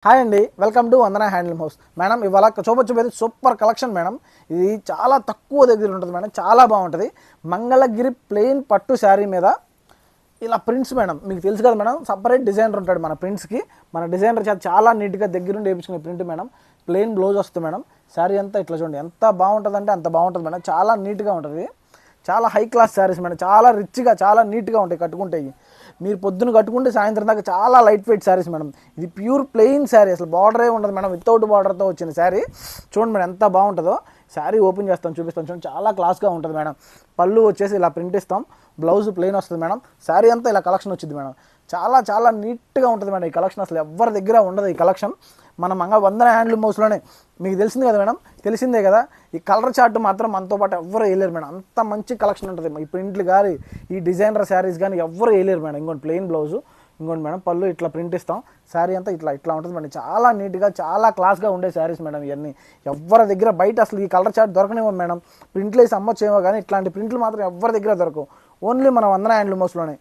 Hi అండి, welcome to Vandana handloom house. Madam ఇవాళ చూపొచ్చేది super collection madam. ఇది చాలా తక్కువ దగ్గర ఉంటుంది మేడం, చాలా బాగుంటుంది. మంగళగిరి ప్లెయిన్ పట్టు శారీ మీద ఇలా ప్రింట్స్ మేడం. మీకు తెలుసు కదా మేడం, సపరేట్ డిజైనర్ ఉంటాడు మన ప్రింట్స్కి. మన డిజైనర్ చాలా నీట్గా దగ్గరుండి వేయించుకునే ప్రింట్ మేడం. ప్లెయిన్ బ్లౌజ్ వస్తుంది మేడం. శారీ అంతా ఇట్లా చూడండి, ఎంత బాగుంటుంది అంటే అంత బాగుంటుంది మేడం. చాలా నీట్గా ఉంటుంది, చాలా హై క్లాస్ శారీస్ మేడం. చాలా రిచ్గా, చాలా నీట్గా ఉంటాయి కట్టుకుంటే. మీరు పొద్దున్న కట్టుకుంటే సాయంత్రం దాకా చాలా లైట్ వెయిట్ శారీస్ మేడం. ఇది ప్యూర్ ప్లెయిన్ శారీ, అసలు బార్డరే ఉండదు మేడం. వితౌట్ బార్డర్తో వచ్చిన శారీ చూడండి మేడం, ఎంత బాగుంటుందో. శారీ ఓపెన్ చేస్తాం, చూపిస్తాం చూడండి, చాలా క్లాస్గా ఉంటుంది మేడం. పళ్ళు వచ్చేసి ఇలా ప్రింట్ ఇస్తాం, బ్లౌజ్ ప్లెయిన్ వస్తుంది మేడం. శారీ అంతా ఇలా కలెక్షన్ వచ్చింది మేడం. చాలా చాలా నీట్గా ఉంటుంది మేడం ఈ కలెక్షన్. అసలు ఎవరి దగ్గర ఉండదు ఈ కలెక్షన్. మన వందన హ్యాండ్లూమ్ హౌస్లోనే. మీకు తెలిసింది కదా మేడం, తెలిసిందే కదా. ఈ కలర్ చార్ట్ మాత్రం మనతో పాటు ఎవ్వరు వేయలేరు మేడం. అంత మంచి కలెక్షన్ ఉంటుంది. ఈ ప్రింట్లు కానీ, ఈ డిజైనర్ శారీస్ కానీ ఎవ్వరు వేయలేరు మేడం. ఇంకోటి ప్లెయిన్ బ్లౌజు, ఇంకోటి మేడం పళ్ళు ఇట్లా ప్రింట్ ఇస్తాం. శారీ అంతా ఇట్లా ఇట్లా ఉంటుంది మేడం. చాలా నీట్గా, చాలా క్లాస్గా ఉండే శారీస్ మేడం ఇవన్నీ. ఎవరి దగ్గర బయట అసలు ఈ కలర్ చార్ట్ దొరకనివ్వం మేడం. ప్రింట్లు వేసి అమ్మొచ్చేమో కానీ ఇట్లాంటి ప్రింట్లు మాత్రం ఎవరి దగ్గర దొరకవు. ఓన్లీ మన వందన హ్యాండ్లూమ్ హౌస్లోనే.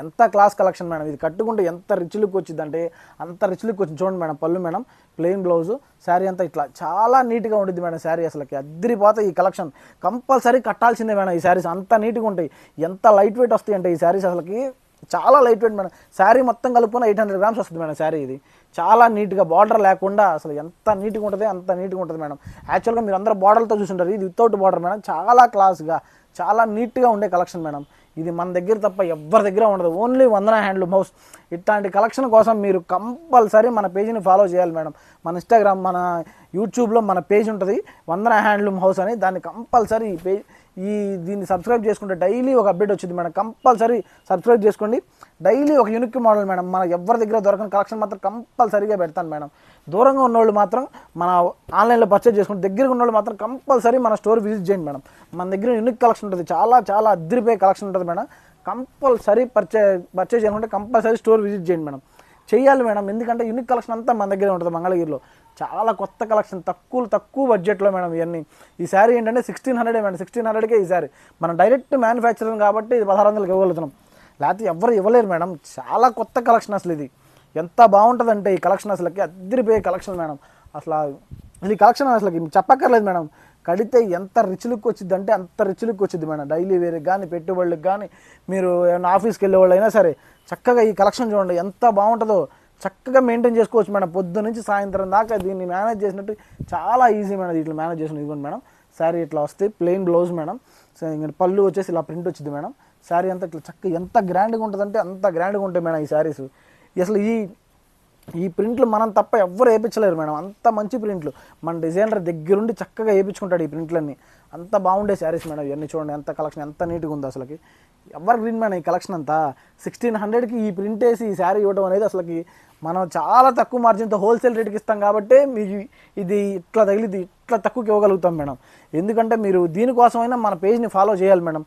ఎంత క్లాస్ కలెక్షన్ మేడం. ఇది కట్టుకుంటే ఎంత రిచ్ లుక్ వచ్చింది అంటే అంత రిచ్ లుక్ వచ్చింది. చూడండి మేడం, పళ్ళు మేడం ప్లెయిన్ బ్లౌజు, శారీ అంతా ఇట్లా చాలా నీట్గా ఉంటుంది మేడం. శారీ అసలుకి అద్దరిపోతే ఈ కలెక్షన్ కంపల్సరీ కట్టాల్సిందే మేడం. ఈ శారీస్ అంత నీట్గా ఉంటాయి, ఎంత లైట్ వెయిట్ వస్తాయి అంటే ఈ శారీస్ అసలుకి చాలా లైట్ వెయిట్ మేడం. శారీ మొత్తం కలుపుకొని 800 grams వస్తుంది మేడం శారీ. ఇది చాలా నీట్గా, బార్డర్ లేకుండా అసలు ఎంత నీట్గా ఉంటుంది అంత నీట్గా ఉంటుంది మేడం. యాక్చువల్గా మీరు అందరూ బార్డర్తో చూసుంటారు, ఇది వితౌట్ బార్డర్ మేడం. చాలా క్లాస్గా, చాలా నీట్గా ఉండే కలెక్షన్ మేడం. ఇది మన దగ్గర తప్ప ఎవరి దగ్గర ఉండదు, ఓన్లీ వందన హ్యాండ్లూమ్ హౌస్. ఇట్లాంటి కలెక్షన్ కోసం మీరు కంపల్సరీ మన పేజీని ఫాలో చేయాలి మేడం. మన ఇన్స్టాగ్రామ్, మన యూట్యూబ్లో మన పేజ్ ఉంటుంది వందన హ్యాండ్లూమ్ హౌస్ అని. దాన్ని కంపల్సరీ దీన్ని సబ్స్క్రైబ్ చేసుకుంటే డైలీ ఒక అప్డేట్ వచ్చింది మేడం. కంపల్సరీ సబ్స్క్రైబ్ చేసుకోండి. డైలీ ఒక యూనిక్ మోడల్ మేడం. మన ఎవరి దగ్గర దొరకని కలెక్షన్ మాత్రం కంపల్సరీగా పెడతాను మేడం. దూరంగా ఉన్నోళ్ళు మాత్రం మన ఆన్లైన్లో పర్చేజ్ చేసుకుంటే, దగ్గరగా ఉన్నోళ్ళు మాత్రం కంపల్సరీ మన స్టోర్ విజిట్ చేయండి మేడం. మన దగ్గర యూనిక్ కలెక్షన్ ఉంటుంది, చాలా చాలా అద్దరిపోయే కలెక్షన్ ఉంటుంది మేడం. కంపల్సరీ పర్చేజ్ చేసుకుంటే కంపల్సరీ స్టోర్ విజిట్ చేయండి మేడం. చేయాలి మేడం, ఎందుకంటే యూనిక్ కలెక్షన్ అంతా మన దగ్గరే ఉంటుంది మంగళగిరిలో. చాలా కొత్త కలెక్షన్, తక్కువ బడ్జెట్లో మేడం ఇవన్నీ. ఈ శారీ ఏంటంటే 1600 మేడం. 1600కే ఈ శారీ. మనం డైరెక్ట్ మ్యానుఫ్యాక్చరింగ్ కాబట్టి ఇది 1600కి ఇవ్వగలుగుతున్నాం, లేకపోతే ఎవరు ఇవ్వలేరు మేడం. చాలా కొత్త కలెక్షన్ అసలు. ఇది ఎంత బాగుంటుందంటే ఈ కలెక్షన్ అసలుకి అద్దరిపోయే కలెక్షన్ మేడం. అసలు ఇది కలెక్షన్ అసలుకి చెప్పక్కర్లేదు మేడం. కడితే ఎంత రిచ్ లుక్ వచ్చింది అంటే అంత రిచ్ లుక్ వచ్చింది మేడం. డైలీ వేర్కి కానీ, పెట్టుబడులకు కానీ, మీరు ఏమైనా ఆఫీస్కి వెళ్ళే వాళ్ళు అయినా సరే చక్కగా ఈ కలెక్షన్ చూడండి ఎంత బాగుంటుందో. చక్కగా మెయింటైన్ చేసుకోవచ్చు మేడం. పొద్దు నుంచి సాయంత్రం దాకా దీన్ని మేనేజ్ చేసినట్టు చాలా ఈజీ మేడం. ఇట్లా మేనేజ్ చేసిన ఇదిగోండి మేడం. శారీ ఇట్లా వస్తే ప్లెయిన్ బ్లౌజ్ మేడం. పళ్ళు వచ్చేసి ఇలా ప్రింట్ వచ్చింది మేడం. శారీ అంతా ఇట్లా చక్కగా ఎంత గ్రాండ్గా ఉంటుందంటే అంత గ్రాండ్గా ఉంటాయి మేడం ఈ శారీస్. అసలు ఈ ప్రింట్లు మనం తప్ప ఎవ్వరు వేయించలేరు మేడం. అంత మంచి ప్రింట్లు మన డిజైనర్ దగ్గరుండి చక్కగా వేయించుకుంటాడు ఈ ప్రింట్లన్నీ. అంత బాగుండే శారీస్ మేడం ఇవన్నీ. చూడండి ఎంత కలెక్షన్ ఎంత నీట్గా ఉందో అసలుకి. ఎవరు గ్రీన్ మేడం ఈ కలెక్షన్ అంతా. 1600కి ఈ ప్రింట్ వేసి ఈ శారీ ఇవ్వడం అనేది అసలుకి మనం చాలా తక్కువ మార్జిన్తో హోల్సేల్ రేట్కి ఇస్తాం కాబట్టి మీకు ఇది ఇట్లా తగిలిది ఇట్లా తక్కువకి ఇవ్వగలుగుతాం మేడం. ఎందుకంటే మీరు దీనికోసమైనా మన పేజ్ని ఫాలో చేయాలి మేడం.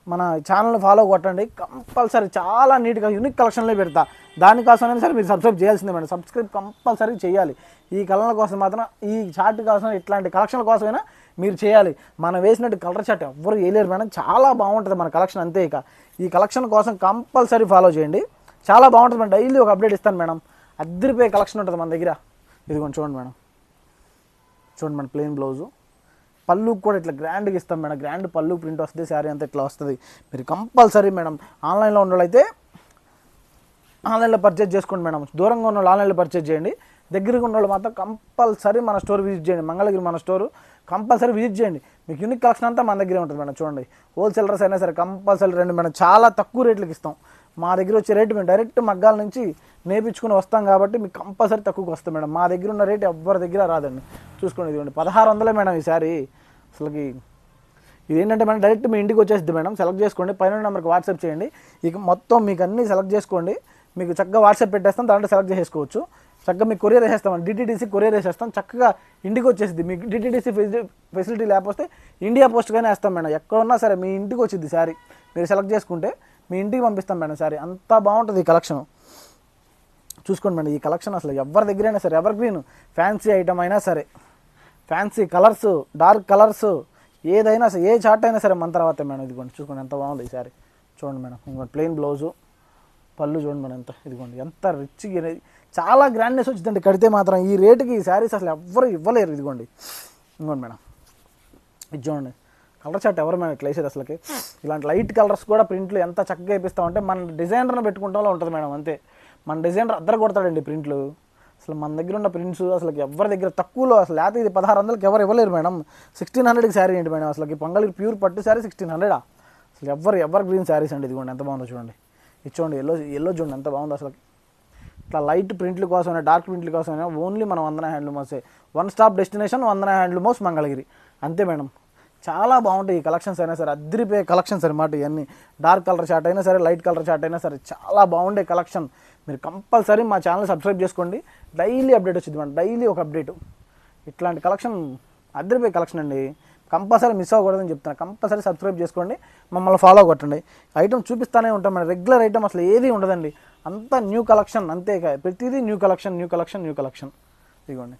మన ఛానల్ని ఫాలో కొట్టండి కంపల్సరీ. చాలా నీట్గా యూనిక్ కలెక్షన్లో పెడతా. దానికోసమైనా సరే మీరు సబ్స్క్రైబ్ చేయాల్సిందే మేడం. సబ్స్క్రైబ్ కంపల్సరీ చేయాలి. ఈ కలర్ల కోసం మాత్రం, ఈ చార్ట్ కోసం, ఇట్లాంటి కలెక్షన్ల కోసమైనా మీరు చేయాలి. మనం వేసినట్టు కలర్ చార్ట్ ఎవ్వరు వేయలేరు మేడం. చాలా బాగుంటుంది మన కలెక్షన్ అంతే. ఇక ఈ కలెక్షన్ కోసం కంపల్సరీ ఫాలో చేయండి. చాలా బాగుంటుంది మేడం. డైలీ ఒక అప్డేట్ ఇస్తాను మేడం. అద్దరిపోయే కలెక్షన్ ఉంటుంది మన దగ్గర. ఇదిగోండి చూడండి మేడం, చూడండి మేడం ప్లెయిన్ బ్లౌజు, పళ్ళు కూడా ఇట్లా గ్రాండ్గా ఇస్తాం మేడం. గ్రాండ్ పళ్ళు ప్రింట్ వస్తుంది, శారీ అంతా ఇట్లా వస్తుంది. మీరు కంపల్సరీ మేడం ఆన్లైన్లో ఉన్నోళ్ళైతే ఆన్లైన్లో పర్చేజ్ చేసుకోండి మేడం. దూరంగా ఉన్న వాళ్ళు ఆన్లైన్లో పర్చేజ్ చేయండి. దగ్గరగా ఉన్న వాళ్ళు మాత్రం కంపల్సరీ మన స్టోర్ విజిట్ చేయండి. మంగళగిరి మన స్టోరు కంపల్సరీ విజిట్ చేయండి. మీకు యూనిక్ కలెక్షన్ అంతా మన దగ్గరే ఉంటుంది మేడం. చూడండి, హోల్సేలర్స్ అయినా సరే కంపల్సరీ రండి మేడం. చాలా తక్కువ రేట్లకి ఇస్తాం. మా దగ్గర వచ్చే రేటు మేము డైరెక్ట్ మగ్గాల నుంచి నేర్పించుకుని వస్తాం కాబట్టి మీకు కంపల్సరీ తక్కువకి వస్తాం మేడం. మా దగ్గర ఉన్న రేటు ఎవరి దగ్గర రాదండి. చూసుకోండి, ఇదిగోండి 1600 మేడం ఈ శారీ. అసలుకి ఇదేంటంటే మేడం డైరెక్ట్ మీ ఇంటికి వచ్చేస్తుంది మేడం. సెలెక్ట్ చేసుకోండి, పైన నెంబర్కి వాట్సాప్ చేయండి. ఇక మొత్తం మీకు అన్నీ సెలెక్ట్ చేసుకోండి. మీకు చక్కగా వాట్సాప్ పెట్టేస్తాం, దాంట్లో సెలెక్ట్ చేసుకోవచ్చు. చక్కగా మీకు కొరియర్ వేసేస్తాం, డిటీడీసీ కొరియర్ వేసేస్తాం. చక్కగా ఇంటికి వచ్చేసింది. మీకు డిటీడీసీ ఫెసిలిటీ లేకపోతే ఇండియా పోస్ట్ కానీ వేస్తాం మేడం. ఎక్కడున్నా సరే మీ ఇంటికి వచ్చింది శారీ. మీరు సెలెక్ట్ చేసుకుంటే మీ ఇంటికి పంపిస్తాం మేడం శారీ. అంత బాగుంటుంది ఈ కలెక్షన్. చూసుకోండి మేడం, ఈ కలెక్షన్ అసలు ఎవరి దగ్గరైనా సరే ఎవర్ గ్రీన్ ఫ్యాన్సీ ఐటమ్ అయినా సరే, ఫ్యాన్సీ కలర్స్, డార్క్ కలర్స్ ఏదైనా సరే, ఏ చార్ట్ అయినా సరే మన తర్వాత మేడం. ఇదిగోండి చూసుకోండి ఎంత బాగుంది ఈ శారీ. చూడండి మేడం, ఇంకోటి ప్లెయిన్ బ్లౌజు, పళ్ళు చూడండి మేడం ఎంత, ఇదిగోండి ఎంత రిచ్గా చాలా గ్రాండ్నెస్ వచ్చిందండి కడితే మాత్రం. ఈ రేటుకి ఈ శారీస్ అసలు ఎవ్వరు ఇవ్వలేరు. ఇదిగోండి మేడం, ఇది చూడండి కలర్ చార్ట్ ఎవరు మేడం ఇట్లా వేసేది అసలుకి. ఇలాంటి లైట్ కలర్స్ కూడా ప్రింట్లు ఎంత చక్కగా వేపిస్తామంటే మన డిజైనర్ని పెట్టుకుంటాలో ఉంటుంది మేడం అంతే. మన డిజైనర్ అద్దరు కొడతాడండి ప్రింట్లు. అసలు మన దగ్గర ఉన్న ప్రింట్స్ అసలు ఎవరి దగ్గర తక్కువలో అసలు లేకపోతే ఇది 1600కి ఎవరు ఇవ్వలేరు మేడం. 1600కి శారీ ఏంటి మేడం అసలు, పొంగల్ ప్యూర్ పట్టు శారీ 1600 అసలు ఎవరు గ్రీన్ శారీస్ అండి. ఇదిగోండి ఎంత బాగుందో చూడండి. ఇది చూడండి ఎల్లో చూడండి ఎంత బాగుందో అసలు. ఇట్లా లైట్ ప్రింట్ల కోసమైనా డార్క్ ప్రింట్ల కోసమైనా ఓన్లీ మన వందన హ్యాండ్లూమ్ హౌసే. వన్ స్టాప్ డెస్టినేషన్ వందన హ్యాండ్లూమ్ హౌస్ మంగళగిరి అంతే మేడం. చాలా బాగుంటాయి ఈ కలెక్షన్స్ అయినా సరే, అద్దరిపోయే కలెక్షన్స్ అనమాట ఇవన్నీ. డార్క్ కలర్ చార్ట్ అయినా సరే, లైట్ కలర్ చార్ట్ అయినా సరే చాలా బాగుండే కలెక్షన్. మీరు కంపల్సరీ మా ఛానల్ సబ్స్క్రైబ్ చేసుకోండి. డైలీ అప్డేట్ వచ్చింది మేడం, డైలీ ఒక అప్డేట్. ఇట్లాంటి కలెక్షన్ అద్దరిపోయే కలెక్షన్ అండి, కంపల్సరీ మిస్ అవ్వకూడదని చెప్తున్నాను. కంపల్సరీ సబ్స్క్రైబ్ చేసుకోండి, మమ్మల్ని ఫాలో కొట్టండి. ఐటమ్ చూపిస్తానే ఉంటాం మేడం, రెగ్యులర్ ఐటమ్ అసలు ఏది ఉండదండి, అంతా న్యూ కలెక్షన్ అంతే. ప్రతిదీ న్యూ కలెక్షన్. ఇదిగోండి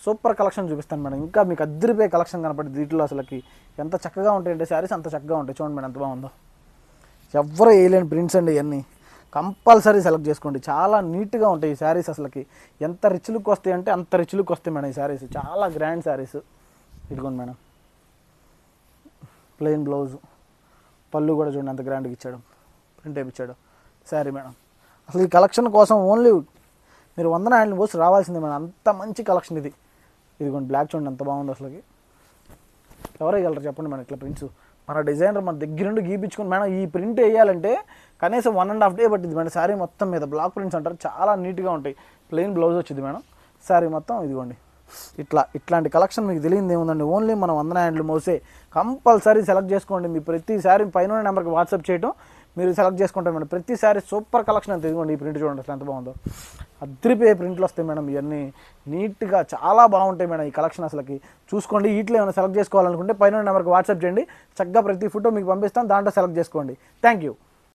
సూపర్ కలెక్షన్ చూపిస్తాను మేడం. ఇంకా మీకు అద్దరిపోయే కలెక్షన్ కనపడింది వీటిలో. అసలుకి ఎంత చక్కగా ఉంటాయంటే శారీస్ అంత చక్కగా ఉంటాయి. చూడండి మేడం ఎంత బాగుందో. ఎవరు వేయలేని ప్రింట్స్ అండి ఇవన్నీ. కంపల్సరీ సెలెక్ట్ చేసుకోండి, చాలా నీట్గా ఉంటాయి ఈ శారీస్. అసలుకి ఎంత రిచ్ లుక్ వస్తాయి అంటే అంత రిచ్ లుక్ వస్తాయి మేడం ఈ శారీస్. చాలా గ్రాండ్ శారీస్. ఇదిగోండి మేడం ప్లెయిన్ బ్లౌజ్, పళ్ళు కూడా చూడండి ఎంత గ్రాండ్గా ఇచ్చాడు, ప్రింట్ వేయించాడు శారీ మేడం. అసలు ఈ కలెక్షన్ కోసం ఓన్లీ మీరు వందన హ్యాండ్లూమ్ హౌస్ రావాల్సిందే మేడం, అంత మంచి కలెక్షన్ ఇది. ఇదిగోండి బ్లాక్ చూడండి ఎంత బాగుంది అసలుకి. ఎవరు వేయగలరు చెప్పండి మేడం ఇట్లా ప్రింట్స్. మన డిజైనర్ మన దగ్గర నుండి గీపించుకుని మేడం ఈ ప్రింట్ వేయాలంటే కనీసం 1.5 డే పట్టింది మేడం. శారీ మొత్తం మీద బ్లాక్ ప్రింట్స్ అంటారు, చాలా నీట్గా ఉంటాయి. ప్లెయిన్ బ్లౌజ్ వచ్చింది మేడం, శారీ మొత్తం ఇదిగోండి. ఇట్లాంటి కలెక్షన్ మీకు తెలియదు ఏముందండి, ఓన్లీ మనం వందన హ్యాండ్లూమ్ హౌసే. కంపల్సరీ సెలెక్ట్ చేసుకోండి. మీ ప్రతి శారీ పైన నెంబర్కి వాట్సాప్ చేయడం, మీరు సెలెక్ట్ చేసుకుంటారు మేడం. ప్రతి శారీ సూపర్ కలెక్షన్ అంత. ఇదిగోండి ఈ ప్రింట్ చూడండి అసలు ఎంత బాగుందో, అద్దరిపోయే ప్రింట్లు వస్తాయి మేడం. ఇవన్నీ నీట్గా చాలా బాగుంటాయి మేడం ఈ కలెక్షన్ అసలుకి. చూసుకోండి, వీటిలో ఏమైనా సెలెక్ట్ చేసుకోవాలనుకుంటే పైన నెంబర్కి వాట్సాప్ చేయండి, చక్కగా ప్రతి ఫోటో మీకు పంపిస్తాను, దాంట్లో సెలెక్ట్ చేసుకోండి. Thank you.